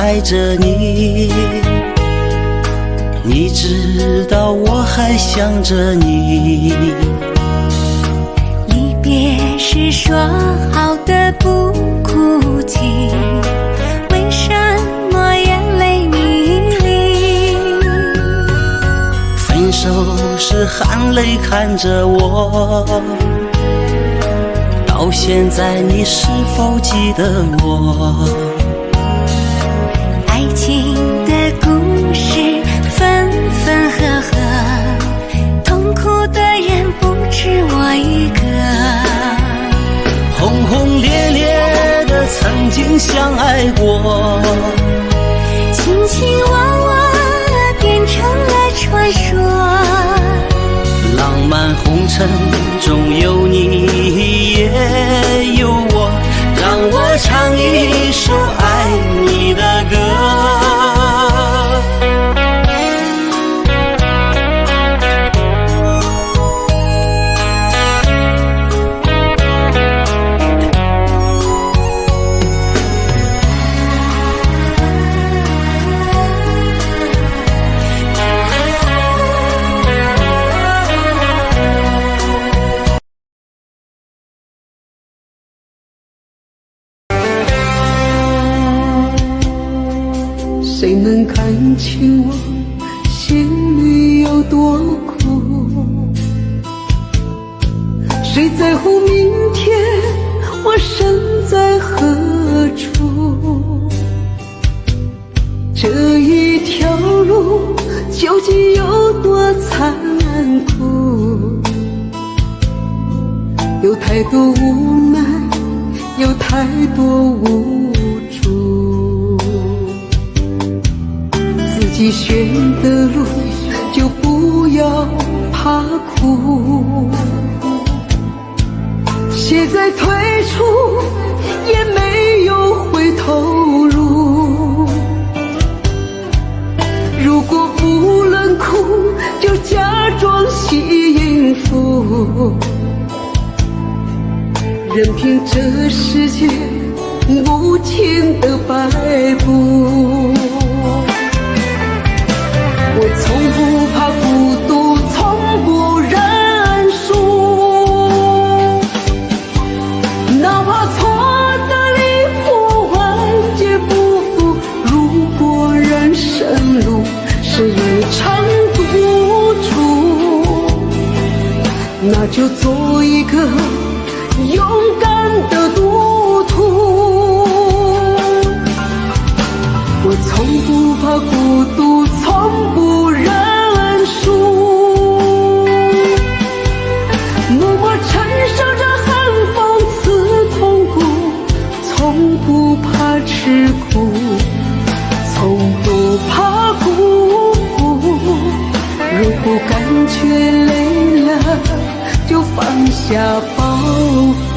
爱着你，你知道我还想着你。离别时说好的不哭泣，为什么眼泪迷离？分手时含泪看着我，到现在你是否记得我？爱情的故事分分合合，痛苦的人不止我一个。轰轰烈烈的曾经相爱过，卿卿我我变成了传说。浪漫红尘中有你也有我，让我唱一首爱你的歌。谁能看清我心里有多苦？谁在乎明天我身在何处？这一条路究竟有多残酷？有太多无奈，有太多无助。自己选的路就不要怕苦，现在退出也没有回头路。如果不能哭，就假装幸福，任凭这世界无情的摆布。我从不怕孤独，从不认输，哪怕错的离谱，万劫不复。如果人生路是一场赌注，那就做一个勇敢的赌徒。我从不怕孤独，从不认输，默默承受着寒风刺痛苦，从不怕吃苦，从不怕辜负。如果感觉累了，就放下包袱。